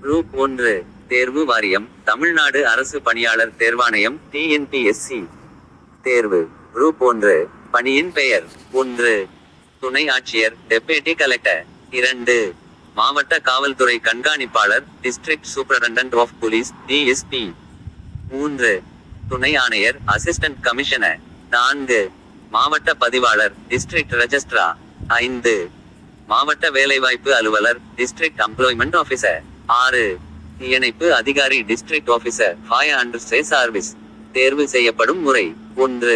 Group 1 தேர்வு வாரியம் தமிழ்நாடு அரசு பணியாளர் தேர்வாணையம் டிஎன்பிஎஸ்சி தேர்வு. குரூப் 1 பணியின் பெயர். 1 துணை ஆட்சியர் டெப்யூட்டி கலெக்டர். 2 மாவட்ட காவல்துறை கண்காணிப்பாளர் district superintendent of police DSP. 3 துணை ஆணையர் அசிஸ்டன்ட் கமிஷனர். 4 மாவட்ட பதிவாளர் டிஸ்ட்ரிக்ட் ரெஜிஸ்ட்ரா. 5 மாவட்ட வேலைவாய்ப்பு அலுவலர் டிஸ்ட்ரிக்ட் எம்ப்ளாய்மெண்ட் ஆபீசர். 6 தீயணைப்பு அதிகாரி district officer fire and service. தேர்வு செய்யப்படும் முறை. 1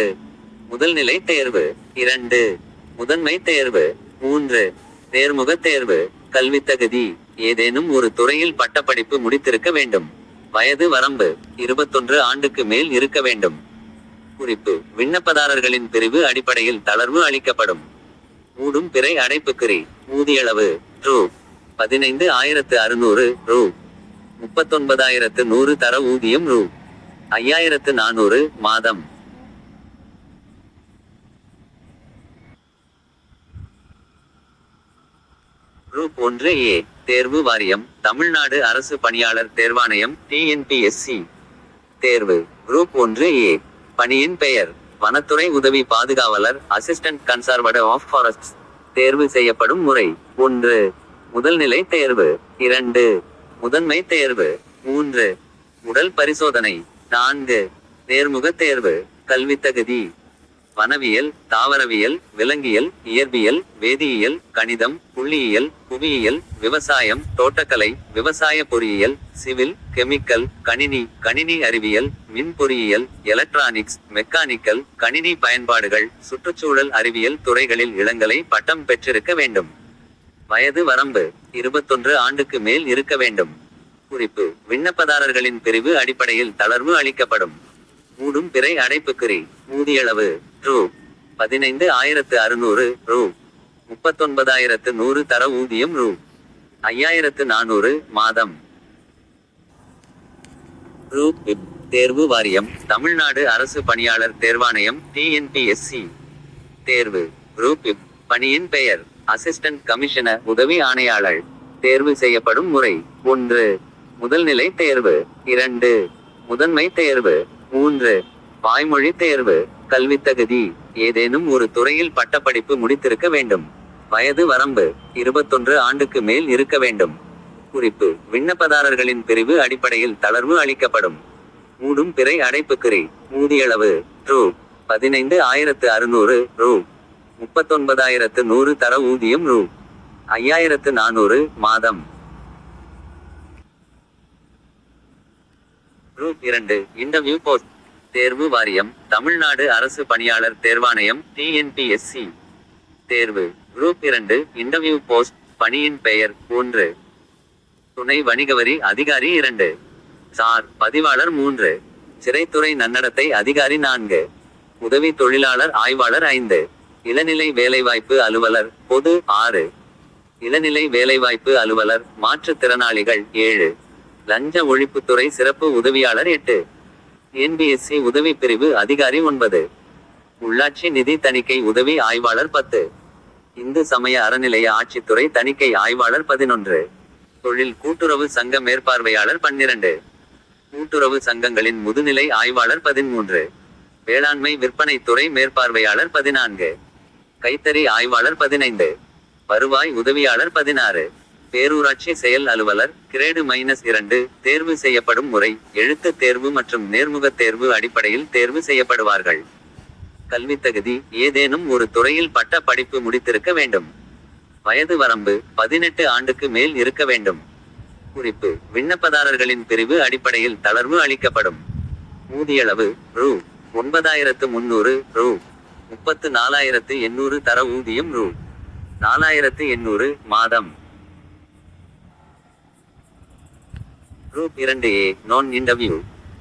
முதல்நிலை தேர்வு. 2 முதன்மை தேர்வு. 3 நேர்முக தேர்வு. கல்வி தகுதி ஏதேனும் ஒரு துறையில் பட்டப்படிப்பு முடித்திருக்க வேண்டும். வயது வரம்பு 21 ஆண்டுக்கு மேல் இருக்க வேண்டும். குறிப்பு: விண்ணப்பதாரர்களின் பிரிவு அடிப்படையில் தளர்வு அளிக்கப்படும். மூடும் பிறை அடைப்புக்குறி. ஊதியளவு ரூ. 15,600 ரூ. 39,100 தர ஊதியம் ரூ. 5,400 மாதம். குரூப் 1A தேர்வு வாரியம் தமிழ்நாடு அரசு பணியாளர் தேர்வாணையம் டிஎன்பிஎஸ்சி தேர்வு. குரூப் 1A பணியின் பெயர். வனத்துறை உதவி பாதுகாவலர் அசிஸ்டன்ட் கன்சர்வேட்டர் ஆஃப் ஃபாரஸ்ட்ஸ். தேர்வு செய்யப்படும் முறை. 1 முதல்நிலை தேர்வு. 2 முதன்மை தேர்வு. 3 உடல் பரிசோதனை. 4 நேர்முக தேர்வு. கல்வி தகுதி வனவியல், தாவரவியல், விலங்கியல், இயற்பியல், வேதியியல், கணிதம், புள்ளியியல், புவியியல், விவசாயம், தோட்டக்கலை, விவசாய பொறியியல், சிவில், கெமிக்கல், கணினி அறிவியல், மின் பொறியியல், எலக்ட்ரானிக்ஸ், மெக்கானிக்கல், கணினி பயன்பாடுகள், சுற்றுச்சூழல் அறிவியல் துறைகளில் இளங்கலை பட்டம் பெற்றிருக்க வேண்டும். வயது வரம்பு 21 ஆண்டுக்கு மேல் இருக்க வேண்டும். குறிப்பு: விண்ணப்பதாரர்களின் பிரிவு அடிப்படையில் தளர்வு அளிக்கப்படும். மூடும் பிறை அடைப்புக்குறி. ஊதியளவு ரூ. 15,600 ரூ. 39,100 தர ஊதியம் ரூ. 5,400 மாதம். குரூப் B தேர்வு வாரியம் தமிழ்நாடு அரசு பணியாளர் தேர்வாணையம் டிஎன்பிஎஸ்சி தேர்வு. குரூப் B பணியின் பெயர். அசிஸ்டன்ட் கமிஷனர் உதவி ஆணையாளர். தேர்வு செய்யப்படும் முறை. 1 முதல்நிலை தேர்வு. 2 முதன்மை தேர்வு. 3 வாய்மொழி தேர்வு. கல்வி தகுதி ஏதேனும் ஒரு துறையில் பட்டப்படிப்பு முடித்திருக்க வேண்டும். வயது வரம்பு 21 ஆண்டுக்கு மேல் இருக்க வேண்டும். குறிப்பு: விண்ணப்பதாரர்களின் பிரிவு அடிப்படையில் தளர்வு அளிக்கப்படும். மூடும் பிறை அடைப்புக்குறி. ஊதியளவு ரூ. 15,600 ரூ. 39,100 தர ஊதியம் ரூ. 5,400 மாதம். குரூப் 2 இன்டர்வியூ போஸ்ட் தேர்வு வாரியம் தமிழ்நாடு அரசு பணியாளர் தேர்வாணையம் டிஎன்பிஎஸ்சி தேர்வு. குரூப் 2 இன்டர்வியூ போஸ்ட் பணியின் பெயர். 1 துணை வணிகவரி அதிகாரி. 2 சார் பதிவாளர். 3 சிறைத்துறை நன்னடத்தை அதிகாரி. 4 உதவி தொழிலாளர் ஆய்வாளர். 5 இளநிலை வேலைவாய்ப்பு அலுவலர் பொது. 6 இளநிலை வேலைவாய்ப்பு அலுவலர் மாற்றுத்திறனாளிகள். 7 லஞ்ச ஒழிப்புத்துறை சிறப்பு உதவியாளர். 8 என்பிஎஸ்சி உதவி பிரிவு அதிகாரி. 9 உள்ளாட்சி நிதி தணிக்கை உதவி ஆய்வாளர். 10 இந்து சமய அறநிலைய ஆட்சித்துறை தணிக்கை ஆய்வாளர். 11 தொழில் கூட்டுறவு சங்க மேற்பார்வையாளர். 12 கூட்டுறவு சங்கங்களின் முதுநிலை ஆய்வாளர். 13 வேளாண்மை விற்பனை துறை மேற்பார்வையாளர். 14 கைத்தறி ஆய்வாளர். 15 வருவாய் உதவியாளர். 16 பேரூராட்சி செயல் அலுவலர் கிரேடு -2. தேர்வு செய்யப்படும் முறை. எழுத்து தேர்வு மற்றும் நேர்முக தேர்வு அடிப்படையில் தேர்வு செய்யப்படுவார்கள். கல்வி தகுதி ஏதேனும் ஒரு துறையில் பட்ட படிப்பு முடித்திருக்க வேண்டும். வயது வரம்பு 18 ஆண்டுக்கு மேல் இருக்க வேண்டும். குறிப்பு: விண்ணப்பதாரர்களின் பிரிவு அடிப்படையில் தளர்வு அளிக்கப்படும். ஊதியளவு ரூ. 9,300 ரூ. 34,800 தர ஊதியம் ரூ. 4,800 மாதம். குரூப் 2A நான் இன்டர்வியூ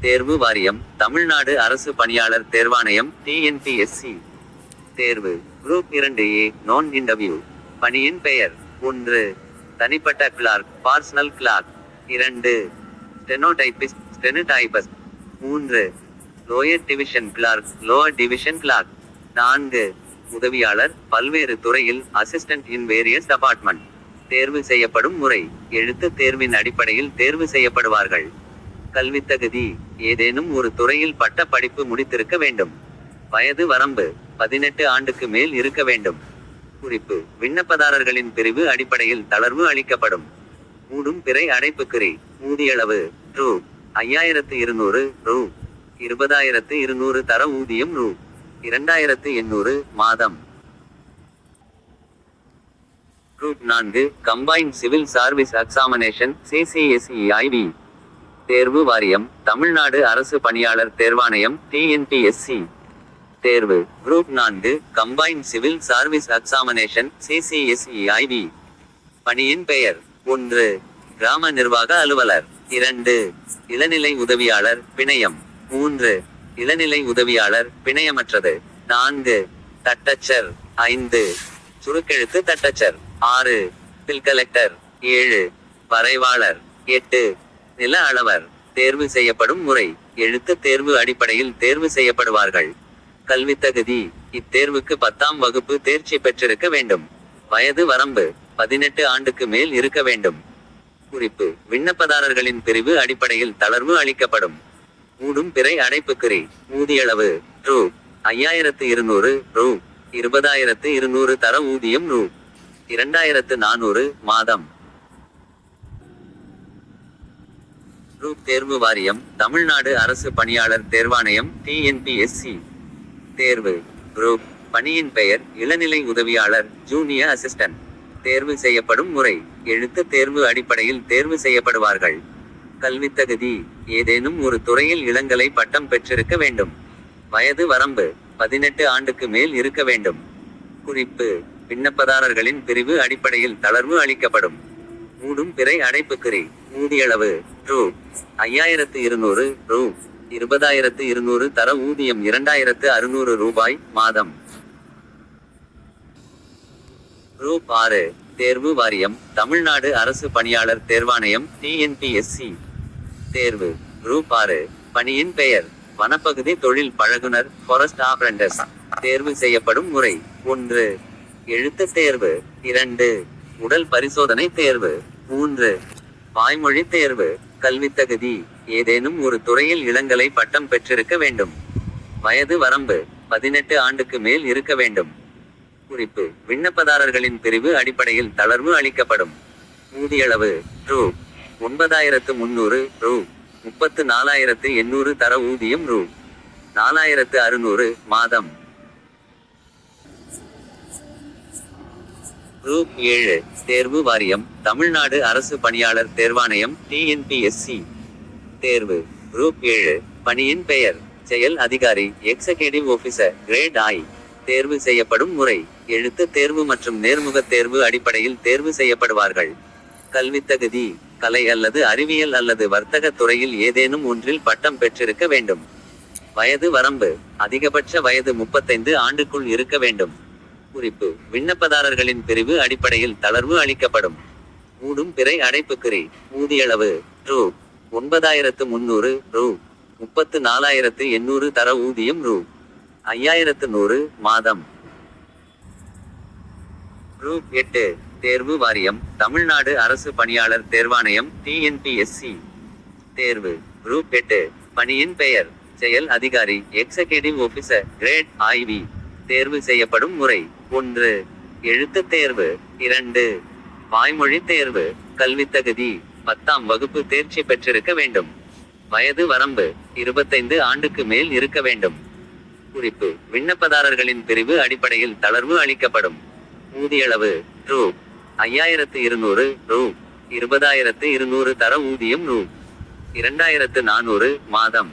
தேர்வு வாரியம் தமிழ்நாடு அரசு பணியாளர் தேர்வாணையம் டிஎன்பிஎஸ்சி தேர்வு. குரூப் 2A நான் இன்டர்வியூ பணியின் பெயர். 1 தனிப்பட்ட clerk personal clerk. 2 stenotypist stenotypist. 3 lower division clerk lower division clerk. 4 உதவியாளர் பல்வேறு துறையில் அசிஸ்டன்ட் இன் வேரியஸ் டிபார்ட்மெண்ட். தேர்வு செய்யப்படும் முறை. எழுத்துத் தேர்வின் அடிப்படையில் தேர்வு செய்யப்படுவார்கள். கல்வித்தகுதி. ஏதேனும் ஒரு துறையில் பட்ட படிப்பு முடித்திருக்க வேண்டும். வயது வரம்பு 18 ஆண்டுக்கு மேல் இருக்க வேண்டும். குறிப்பு: விண்ணப்பதாரர்களின் பிரிவு அடிப்படையில் தளர்வு அளிக்கப்படும். மூடும் பிறை அடைப்புக்குறி. ஊதியளவு ரூ. 5200 ரூ. 20200 தர ஊதியம் ரூ. 2800 மாதம். Group 4 combined civil service examination CCSE-IB. தேர்வு வாரியம்: தமிழ்நாடு அரசு பணியாளர் தேர்வாணையம் TNPSC. தேர்வு: group 4 combined civil service examination CCSE-IB. பணியின் பெயர்: 1. கிராம நிர்வாக அலுவலர். 2. இளநிலை உதவியாளர் பிணையம். 3. இளநிலை உதவியாளர் பிணையமற்றது. 4. தட்டச்சர். 5. சுருக்கெழுத்து தட்டச்சர். 6. Bill collector. 7. வரைவாளர். 8. நில அளவர். தேர்வு செய்யப்படும் முறை: எழுத்துத் தேர்வு அடிப்படையில் தேர்வு செய்யப்படுவார்கள். கல்வித்தகுதி: இத்தேர்வுக்கு 10ஆம் வகுப்பு தேர்ச்சி பெற்றிருக்க வேண்டும். வயது வரம்பு 18 ஆண்டுக்கு மேல் இருக்க வேண்டும். குறிப்பு: விண்ணப்பதாரர்களின் பிரிவு அடிப்படையில் தளர்வு அளிக்கப்படும். மூடும் பிறை அடைப்புக்குறி. ஊதியளவு ரூ. 5200 ரூ. 20200 தர ஊதியம் ரூ. 2400 மாதம். குரூப் தேர்வு வாரியம்: தமிழ்நாடு அரசு பணியாளர் தேர்வாணையம் TNPSC. தேர்வு: குரூப். பணியின் பெயர்: இளநிலை உதவியாளர் ஜூனியர் அசிஸ்டன்ட். தேர்வு செய்யப்படும் முறை: எழுத்துத் தேர்வு அடிப்படையில் தேர்வு செய்யப்படுவார்கள். கல்வித்தகுதி: ஏதேனும் ஒரு துறையில் இளங்கலை பட்டம் பெற்றிருக்க வேண்டும். வயது வரம்பு 18 ஆண்டுக்கு மேல் இருக்க வேண்டும். குறிப்பு: விண்ணப்பதாரர்களின் பிரிவு அடிப்படையில் தளர்வு அளிக்கப்படும். மூடும் பிறை அடைப்புக்குறி. ஊதியளவு ரூ. 5200 ரூ. 20200 தர ஊதியம் 2600 ரூபாய் மாதம். குரூப் 6 தேர்வு வாரியம்: தமிழ்நாடு அரசு பணியாளர் தேர்வாணையம் TNPSC. தேர்வு: குரூப் 6 பணியின் பெயர்: வனப்பகுதி தொழில் பழகுனர் ஃபாரஸ்ட் அப்ரெண்டிஸ். தேர்வு செய்யப்படும் முறை: 1. எழுத்துத் தேர்வு. 2. உடல் பரிசோதனை தேர்வு. 3. வாய்மொழி தேர்வு. கல்வித்தகுதி: ஏதேனும் ஒரு துறையில் இளங்கலை பட்டம் பெற்றிருக்க வேண்டும். வயது வரம்பு 18 ஆண்டுக்கு மேல் இருக்க வேண்டும். குறிப்பு: விண்ணப்பதாரர்களின் பிரிவு அடிப்படையில் தளர்வு அளிக்கப்படும். ஊதியளவு ரூ. 9300 ரூ. 34800 தர ஊதியம் ரூ. 4600 மாதம். குரூப் 7 தேர்வு வாரியம்: தமிழ்நாடு அரசு பணியாளர் தேர்வாணையம் TNPSC. தேர்வு: குரூப் 7 பணியின் பெயர்: செயல் அதிகாரி எக்ஸிகியூட்டிவ் ஆபீசர் கிரேட் I. தேர்வு செய்யப்படும் முறை: எழுத்துத் தேர்வு மற்றும் நேர்முகத் தேர்வு அடிப்படையில் தேர்வு செய்யப்படுவார்கள். கல்வித்தகுதி: கலை அல்லது அறிவியல் அல்லது வர்த்தக துறையில் ஏதேனும் ஒன்றில் பட்டம் பெற்றிருக்க வேண்டும். வயது வரம்பு: அதிகபட்ச வயது 35 ஆண்டுக்குள் இருக்க வேண்டும். குறிப்பு: விண்ணப்பதாரர்களின் பிரிவு அடிப்படையில் தளர்வு அளிக்கப்படும். மூடும் பிறை அடைப்புக்குறி. ஊதியளவு ரூ. 9300 ரூ. 34800 தர ஊதியம் ரூ. 5100 மாதம். குரூப் 8 தேர்வு வாரியம்: தமிழ்நாடு அரசு பணியாளர் தேர்வாணையம் TNPSC. தேர்வு: குரூப் 8 பணியின் பெயர்: செயல் அதிகாரி எக்ஸிகியூட்டிவ் ஆபீசர் கிரேட் IV. தேர்வு செய்யப்படும் முறை: 1. எழுத்துத் தேர்வு. 2. வாய்மொழி தேர்வு. கல்வித்தகுதி: 10ஆம் வகுப்பு தேர்ச்சி பெற்றிருக்க வேண்டும். வயது வரம்பு 25 ஆண்டுக்கு மேல் இருக்க வேண்டும். குறிப்பு: விண்ணப்பதாரர்களின் பிரிவு அடிப்படையில் தளர்வு அளிக்கப்படும். ஊதியளவு ரூ. 5200 ரூ. 20200 தர ஊதியம் ரூ. 2400 மாதம்.